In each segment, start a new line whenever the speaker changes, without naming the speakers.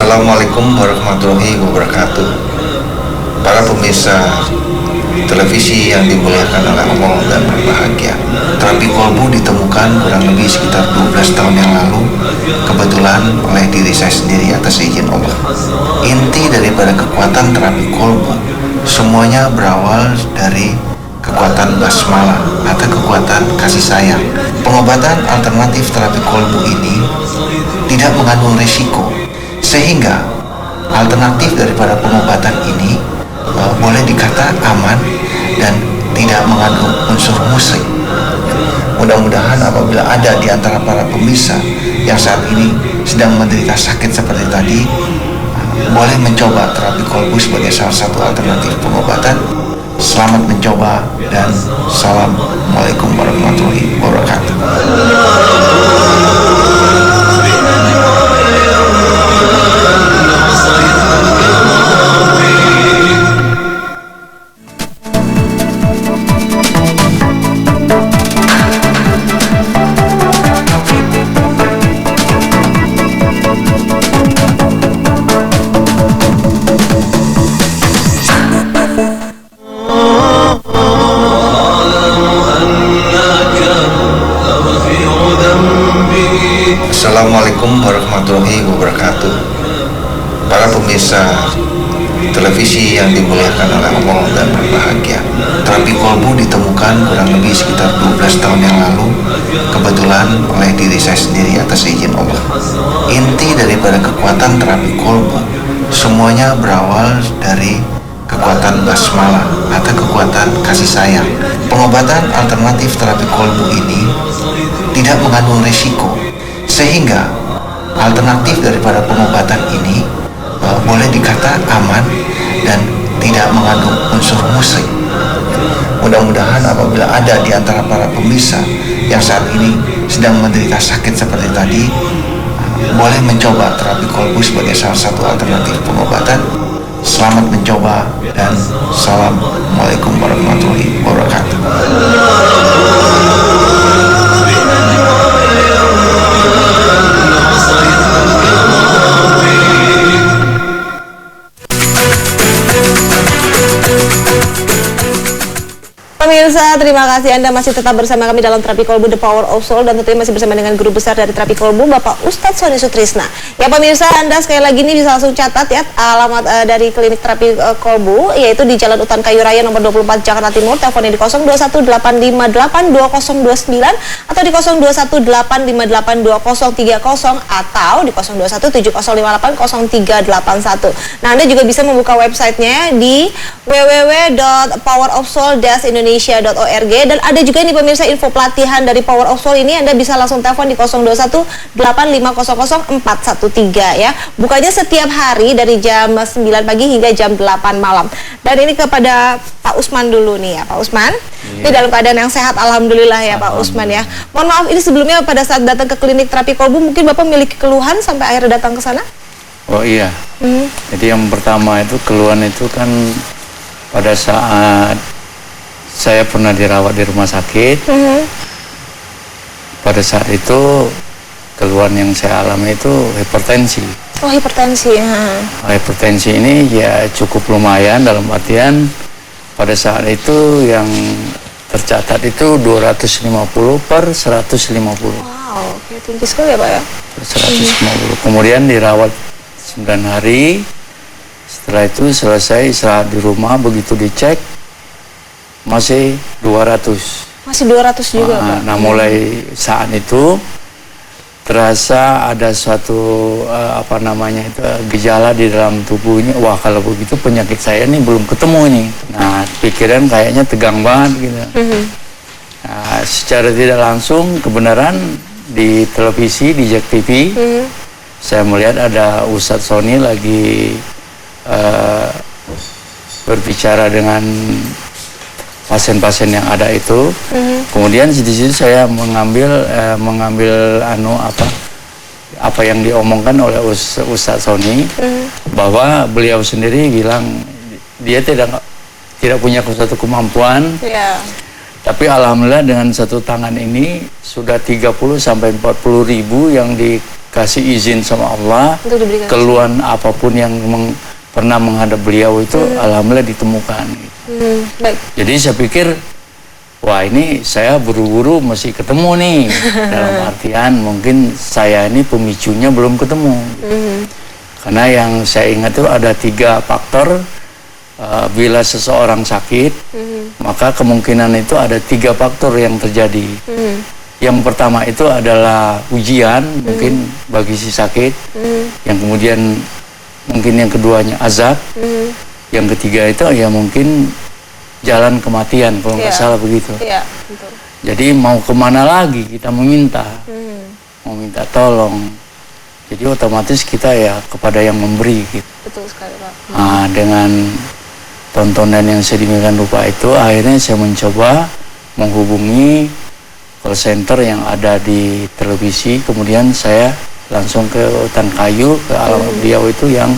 Assalamualaikum warahmatullahi wabarakatuh. Para pemirsa televisi yang dimuliakan oleh Allah dan berbahagia, terapi kolbu ditemukan kurang lebih sekitar 12 tahun yang lalu, kebetulan oleh diri saya sendiri atas izin Allah. Inti daripada kekuatan terapi kolbu semuanya berawal dari kekuatan basmalah atau kekuatan kasih sayang. Pengobatan alternatif terapi kolbu ini tidak mengandung risiko, sehingga alternatif daripada pengobatan ini boleh dikata aman dan tidak mengandung unsur musrik. Mudah-mudahan apabila ada di antara para pemirsa yang saat ini sedang menderita sakit seperti tadi, boleh mencoba terapi kolbu sebagai salah satu alternatif pengobatan. Selamat mencoba dan Assalamualaikum warahmatullahi wabarakatuh. Assalamualaikum warahmatullahi wabarakatuh. Para pemirsa televisi yang dimuliakan oleh Allah dan berbahagia, terapi kolbu ditemukan kurang lebih sekitar 12 tahun yang lalu, kebetulan oleh diri saya sendiri atas izin Allah. Inti daripada kekuatan terapi kolbu semuanya berawal dari kekuatan basmalah atau kekuatan kasih sayang. Pengobatan alternatif terapi kolbu ini tidak mengandung risiko, sehingga alternatif daripada pengobatan ini boleh dikata aman dan tidak mengandung unsur musrik. Mudah-mudahan apabila ada di antara para pemirsa yang saat ini sedang menderita sakit seperti tadi, boleh mencoba terapi kolbu sebagai salah satu alternatif pengobatan. Selamat mencoba dan Assalamualaikum warahmatullahi wabarakatuh.
Pemirsa, terima kasih Anda masih tetap bersama kami dalam Terapi Kolbu The Power of Soul, dan tentunya masih bersama dengan guru besar dari Terapi Kolbu, Bapak Ustadz Sony Sutrisna. Ya pemirsa, Anda sekali lagi ini bisa langsung catat ya alamat dari klinik Terapi Kolbu, yaitu di Jalan Utan Kayu Raya nomor 24 Jakarta Timur. Teleponnya di 0218582029 atau di 0218582030 atau di 0217058031. Nah, Anda juga bisa membuka websitenya di www.powerofsoul-indonesia.org, dan ada juga nih pemirsa info pelatihan dari Power of Soul ini. Anda bisa langsung telepon di 0218500413 ya. Bukanya setiap hari dari jam 9 pagi hingga jam 8 malam. Dan ini kepada Pak Usman dulu nih ya, Pak Usman. Ini dalam keadaan yang sehat alhamdulillah ya Pak Usman ya. Mohon maaf, ini sebelumnya pada saat datang ke klinik terapi kolbu mungkin Bapak memiliki keluhan sampai akhirnya datang ke sana?
Oh iya. Jadi yang pertama itu keluhan itu kan pada saat saya pernah dirawat di rumah sakit. Pada saat itu keluhan yang saya alami itu hipertensi.
Oh, hipertensi ya.
Hipertensi ini ya cukup lumayan, dalam artian pada saat itu yang tercatat itu 250/150.
Wow, tinggi sekali ya Pak ya.
150. Kemudian dirawat 9 hari. Setelah itu selesai istirahat di rumah, begitu dicek masih 200.
Masih 200 juga Pak.
Nah, mulai saat itu terasa ada suatu gejala di dalam tubuhnya. Wah, kalau begitu penyakit saya nih belum ketemu ini. Nah, pikiran kayaknya tegang banget gitu. Nah, secara tidak langsung kebenaran di televisi, di Jack TV, saya melihat ada Ustadz Sony lagi berbicara dengan pasien-pasien yang ada itu. Kemudian di situ saya mengambil apa yang diomongkan oleh Ustadz Sony, bahwa beliau sendiri bilang dia tidak punya suatu kemampuan. Tapi alhamdulillah dengan satu tangan ini sudah 30 sampai 40 ribu yang dikasih izin sama Allah,
Untuk diberikan.
keluhan apapun yang pernah menghadap beliau itu alhamdulillah ditemukan.
Baik.
Jadi saya pikir, wah ini saya buru-buru mesti ketemu nih. Dalam artian mungkin saya ini pemicunya belum ketemu. Karena yang saya ingat itu ada 3 faktor. Bila seseorang sakit, maka kemungkinan itu ada 3 faktor yang terjadi. Yang pertama itu adalah ujian, mungkin bagi si sakit. Yang kemudian mungkin yang keduanya azab. Yang ketiga itu ya mungkin jalan kematian, kalau nggak salah begitu.
Iya, betul.
Jadi mau kemana lagi kita meminta, mau minta tolong. Jadi otomatis kita ya kepada yang memberi gitu.
Betul sekali, Pak.
Nah, dengan tontonan yang sedemikian rupa itu, akhirnya saya mencoba menghubungi call center yang ada di televisi. Kemudian saya langsung ke Hutan Kayu, ke alamat beliau itu yang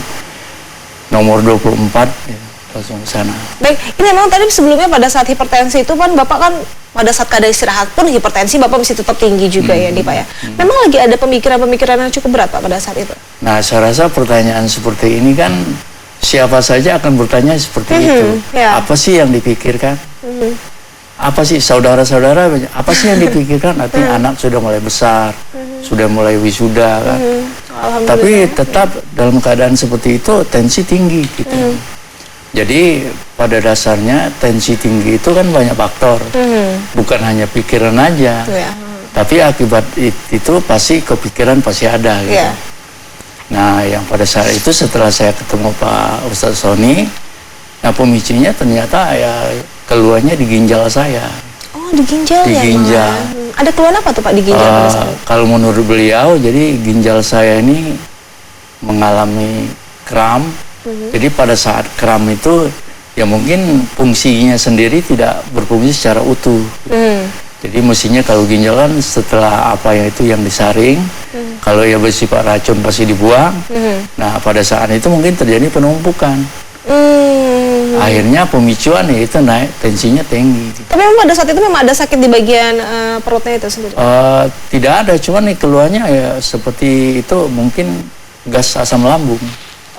nomor 24, ya, langsung ke sana.
Baik, ini memang tadi sebelumnya pada saat hipertensi itu kan Bapak kan pada saat keadaan istirahat pun hipertensi Bapak masih tetap tinggi juga ya nih Pak ya. Memang lagi ada pemikiran-pemikiran yang cukup berat Pak pada saat itu.
Nah, saya rasa pertanyaan seperti ini kan siapa saja akan bertanya seperti itu.
Ya.
Apa sih yang dipikirkan? Apa sih saudara-saudara? Apa sih yang dipikirkan? Artinya anak sudah mulai besar, sudah mulai wisuda kan. Tapi tetap dalam keadaan seperti itu tensi tinggi gitu. Jadi pada dasarnya tensi tinggi itu kan banyak faktor, bukan hanya pikiran aja.
Ya.
Tapi akibat itu pasti kepikiran pasti ada gitu.
Ya.
Nah, yang pada saat itu setelah saya ketemu Pak Ustadz Sony, nah pemicunya ternyata ya keluarnya di ginjal saya.
Oh, di ginjal
Di
ya?
ginjal.
Ada keluhan apa tuh Pak di ginjal pada saat itu?
Kalau menurut beliau, jadi ginjal saya ini mengalami kram. Jadi pada saat kram itu ya mungkin fungsinya sendiri tidak berfungsi secara utuh. Jadi mestinya kalau ginjal kan setelah apa ya itu yang disaring, kalau ya bersifat racun pasti dibuang. Nah pada saat itu mungkin terjadi penumpukan. Akhirnya pemicuan ya itu naik, tensinya tinggi.
Tapi memang pada saat itu memang ada sakit di bagian perutnya itu sendiri?
Tidak ada, cuman nih keluarnya ya seperti itu mungkin gas asam lambung.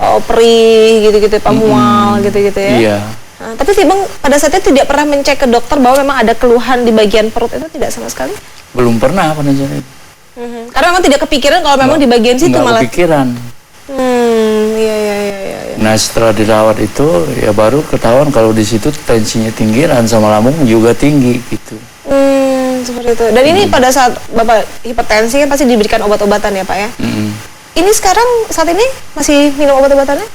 Oh, perih gitu-gitu, Pak, mual gitu-gitu ya?
Iya.
Nah, tapi sih Bang, pada saat itu tidak pernah mencek ke dokter bahwa memang ada keluhan di bagian perut itu tidak sama sekali?
Belum pernah pada saat itu.
Karena memang tidak kepikiran kalau memang di bagian situ
Nggak
malah.
kepikiran.
Iya.
Nah setelah dirawat itu ya baru ketahuan kalau di situ tensinya tinggi, asam lambung juga tinggi gitu.
Seperti itu. Dan ini pada saat Bapak hipertensi kan pasti diberikan obat-obatan ya Pak ya? Ini sekarang saat ini masih minum obat-obatannya?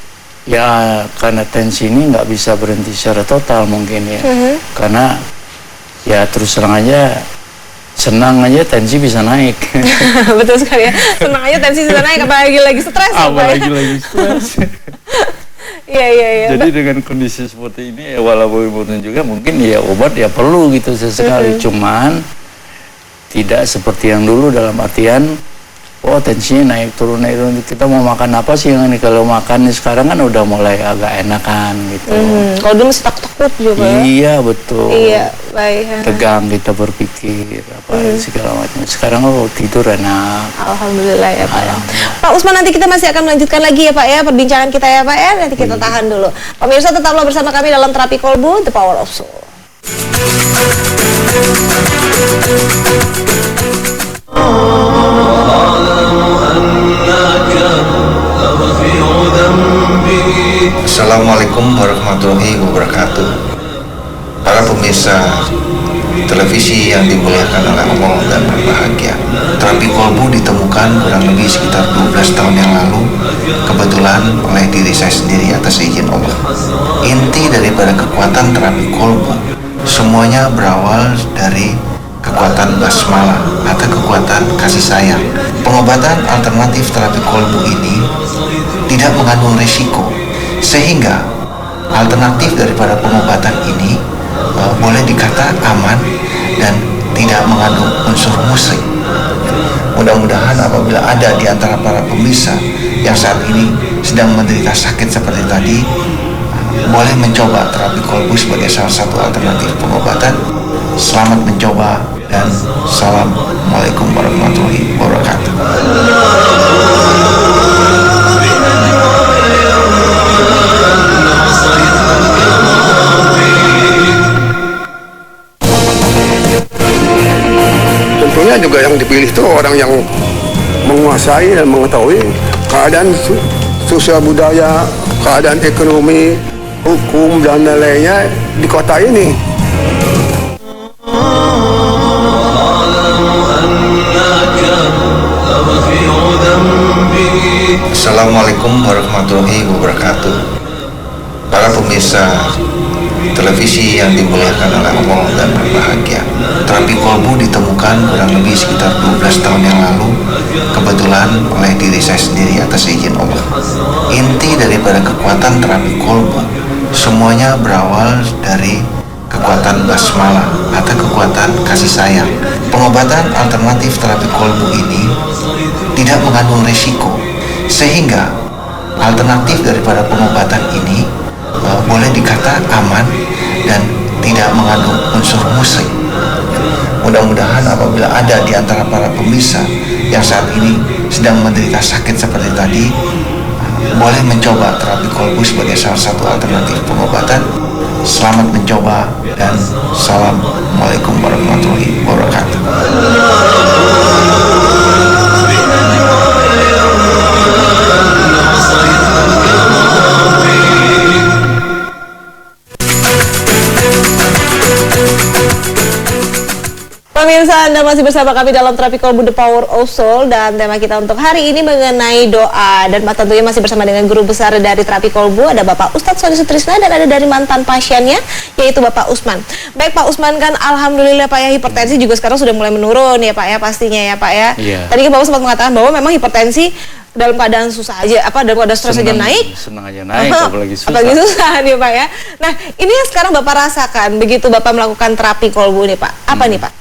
Ya karena tensi ini nggak bisa berhenti secara total mungkin ya. Karena ya terus terang aja senang aja tensi bisa naik.
Betul sekali ya. Senang aja tensi bisa naik apalagi lagi stres ya, Pak ya?
Apalagi lagi stres.
Iya.
Jadi dengan kondisi seperti ini ya walaupun juga mungkin ya obat ya perlu gitu sesekali. Cuman tidak seperti yang dulu dalam artian oh tensinya naik turun. Kita mau makan apa sih yang ini? Kalau makan sekarang kan udah mulai agak enakan gitu.
Kalau dulu masih takut juga ya?
Iya betul.
Iya, baik.
Tegang kita berpikir apa segala macam. Sekarang tidur enak.
Alhamdulillah ya Pak ya. Pak Usman, nanti kita masih akan melanjutkan lagi ya Pak ya perbincangan kita ya Pak ya. Nanti kita tahan dulu. Pemirsa tetaplah bersama kami dalam Terapi Kolbu, The Power of Soul.
Assalamualaikum warahmatullahi wabarakatuh. Para pemirsa televisi yang dimuliakan oleh Allah dan berbahagia, terapi kolbu ditemukan kurang lebih sekitar 12 tahun yang lalu, kebetulan oleh diri saya sendiri atas izin Allah. Inti daripada kekuatan terapi kolbu semuanya berawal dari kekuatan basmalah atau kekuatan kasih sayang. Pengobatan alternatif terapi kolbu ini tidak mengandung risiko, sehingga alternatif daripada pengobatan ini boleh dikata aman dan tidak mengandung unsur musrik. Mudah-mudahan apabila ada di antara para pemirsa yang saat ini sedang menderita sakit seperti tadi, boleh mencoba terapi kolbu sebagai salah satu alternatif pengobatan. Selamat mencoba dan Assalamualaikum warahmatullahi wabarakatuh.
menguasai dan mengetahui keadaan sosial budaya, keadaan ekonomi, hukum dan lain-lainnya di kota ini.
Assalamualaikum warahmatullahi wabarakatuh. Para pemirsa televisi yang dimuliakan oleh Allah dan berbahagia, terapi kolbu ditemukan kurang lebih sekitar 12 tahun yang lalu, kebetulan oleh diri saya sendiri atas izin Allah. Inti daripada kekuatan terapi kolbu semuanya berawal dari kekuatan basmalah atau kekuatan kasih sayang. Pengobatan alternatif terapi kolbu ini tidak mengandung risiko, sehingga alternatif daripada pengobatan ini boleh dikata aman dan tidak mengandung unsur musrik. Mudah-mudahan apabila ada di antara para pemirsa yang saat ini sedang menderita sakit seperti tadi, boleh mencoba terapi kolbu sebagai salah satu alternatif pengobatan. Selamat mencoba dan Assalamualaikum warahmatullahi wabarakatuh.
Pemirsa, Anda masih bersama kami dalam Terapi Kolbu The Power of Soul, dan tema kita untuk hari ini mengenai doa, dan tentunya masih bersama dengan guru besar dari Terapi Kolbu, ada Bapak Ustadz Sony Sutrisna, dan ada dari mantan pasiennya yaitu Bapak Usman. Baik Pak Usman, kan alhamdulillah Pak ya, hipertensi juga sekarang sudah mulai menurun ya Pak ya, pastinya ya Pak ya.
Iya.
Tadi kan Bapak sempat mengatakan bahwa memang hipertensi dalam keadaan susah aja, dalam keadaan stres aja naik,
senang aja naik, apalagi susah.
Apalagi susah nih Pak ya. Nah, ini yang sekarang Bapak rasakan begitu Bapak melakukan terapi kolbu nih Pak. Apa nih Pak?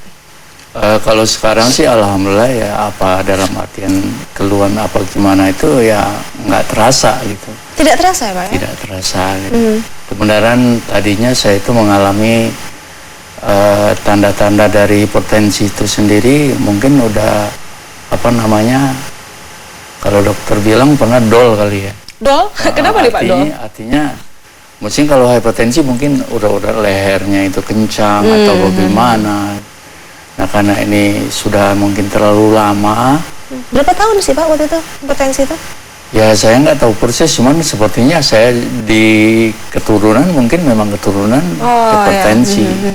Kalau sekarang sih alhamdulillah ya, apa dalam artian keluhan apa gimana itu ya nggak terasa gitu.
Tidak terasa ya Pak ya?
Tidak terasa gitu. Kebenaran tadinya saya itu mengalami tanda-tanda dari hipertensi itu sendiri, mungkin udah apa namanya, kalau dokter bilang pernah dol kali ya.
Dol? Kenapa nih Pak dol?
Artinya mungkin kalau hipertensi mungkin udah lehernya itu kencang atau bagaimana. Nah karena ini sudah mungkin terlalu lama.
Berapa tahun sih Pak waktu itu hipertensi itu?
Ya saya nggak tahu persis, cuman sepertinya saya di keturunan mungkin memang keturunan hipertensi.
Ya.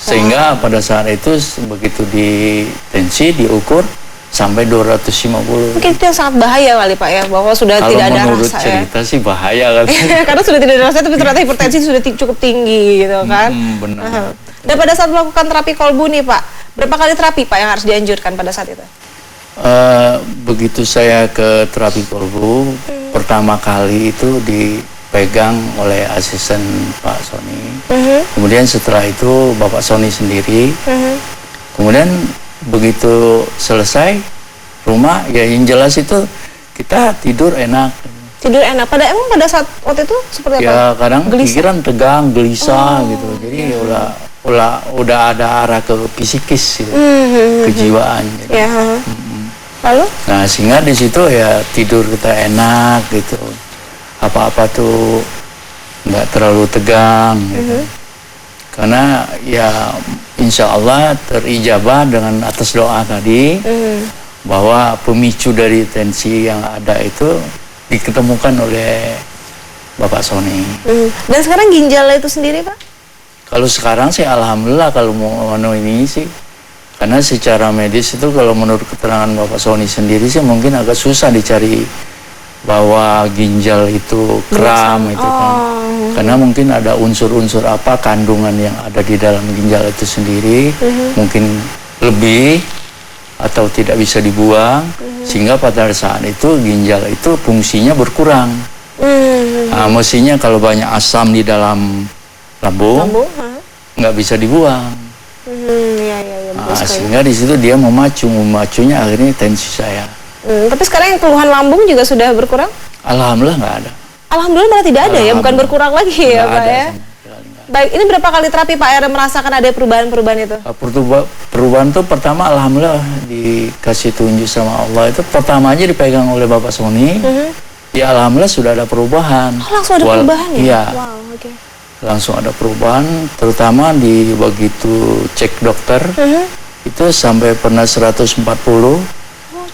Sehingga pada saat itu begitu di tensi diukur sampai 250.
Mungkin itu yang sangat bahaya kali Pak ya, bahwa sudah
kalau
tidak ada
menurut
rasa
cerita
ya.
sih bahaya kan.
Karena sudah tidak ada rasa, tapi ternyata hipertensi sudah cukup tinggi gitu kan.
Benar.
Dan pada saat melakukan terapi kolbu nih Pak, berapa kali terapi Pak yang harus dianjurkan pada saat itu?
Begitu saya ke terapi kolbu, pertama kali itu dipegang oleh asisten Pak Sony. Kemudian setelah itu Bapak Sony sendiri. Kemudian begitu selesai rumah, ya yang jelas itu kita tidur enak.
Tidur enak. Emang pada saat waktu itu seperti apa?
Ya kadang
Gelisah?
pikiran tegang, gelisah gitu. Jadi udah ada arah ke psikis gitu, kejiwaan. Gitu.
Ya. Lalu?
Nah sehingga di situ ya tidur kita enak gitu, apa-apa tuh nggak terlalu tegang gitu. Karena ya insya Allah terijabah dengan atas doa tadi, bahwa pemicu dari tensi yang ada itu diketemukan oleh Bapak Sony.
Dan sekarang ginjal itu sendiri Pak?
Kalau sekarang sih alhamdulillah, kalau mau ini sih, karena secara medis itu kalau menurut keterangan Bapak Sony sendiri sih mungkin agak susah dicari bahwa ginjal itu kram itu kan. Karena mungkin ada unsur-unsur apa kandungan yang ada di dalam ginjal itu sendiri, mungkin lebih atau tidak bisa dibuang, sehingga pada saat itu ginjal itu fungsinya berkurang. Nah, mestinya kalau banyak asam di dalam lambung nggak bisa dibuang. Nah, sehingga di situ dia memacunya akhirnya tensi saya.
Tapi sekarang yang keluhan lambung juga sudah berkurang?
Alhamdulillah nggak ada.
Alhamdulillah malah tidak ada ya, bukan berkurang lagi ya Pak ya. Baik, ini berapa kali terapi Pak Era merasakan ada perubahan-perubahan itu?
Perubahan itu pertama alhamdulillah dikasih tunjuk sama Allah, itu pertama aja dipegang oleh Bapak Sony. Ya alhamdulillah sudah ada perubahan.
Oh, langsung ada perubahan ya?
Iya.
Wow, okay.
Langsung ada perubahan, terutama di begitu cek dokter itu sampai pernah 140.
Oh,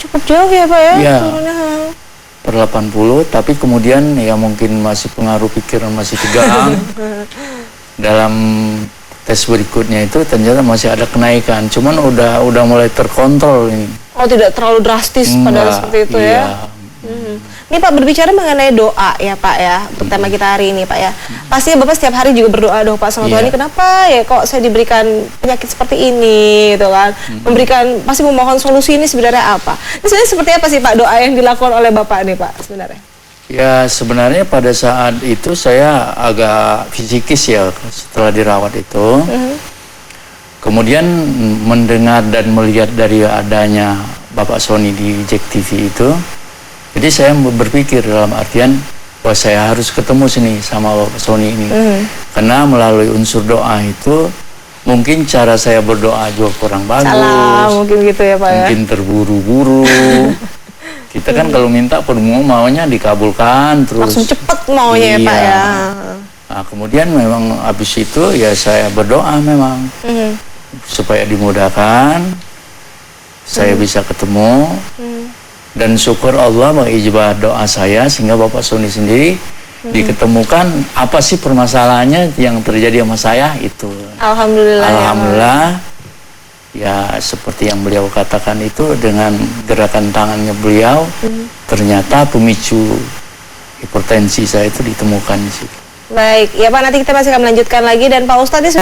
cukup jauh ya Pak ya?
Iya.
Turunnya.
Per 80, tapi kemudian ya mungkin masih pengaruh pikiran masih tegang. Dalam tes berikutnya itu ternyata masih ada kenaikan, cuman udah mulai terkontrol ini.
Oh, tidak terlalu drastis pada seperti itu
iya.
ya? Ini Pak, berbicara mengenai doa ya Pak ya, untuk tema kita hari ini Pak ya. Pastinya Bapak setiap hari juga berdoa dong Pak sama Tuhan, ini kenapa ya kok saya diberikan penyakit seperti ini gitu kan. Pasti memohon solusi, ini sebenarnya apa? Ini sebenarnya seperti apa sih Pak doa yang dilakukan oleh Bapak nih Pak sebenarnya?
Ya sebenarnya pada saat itu saya agak fisikis ya setelah dirawat itu. Kemudian mendengar dan melihat dari adanya Bapak Sony di Jack TV itu, jadi saya berpikir dalam artian bahwa saya harus ketemu sini sama Bapak Sony ini. Karena melalui unsur doa itu mungkin cara saya berdoa juga kurang bagus.
Salah mungkin gitu ya Pak ya.
Mungkin terburu-buru. Kita kan kalau minta semua maunya dikabulkan terus.
Langsung cepet maunya ya Pak ya.
Nah, kemudian memang habis itu ya saya berdoa memang supaya dimudahkan, saya bisa ketemu. Dan syukur Allah mengijabah doa saya sehingga Bapak Sony sendiri diketemukan apa sih permasalahannya yang terjadi sama saya itu.
Alhamdulillah.
Alhamdulillah. Ya seperti yang beliau katakan itu, dengan gerakan tangannya beliau ternyata pemicu hipertensi saya itu ditemukan di situ.
Baik, ya Pak, nanti kita masih akan melanjutkan lagi, dan Pak Ustadz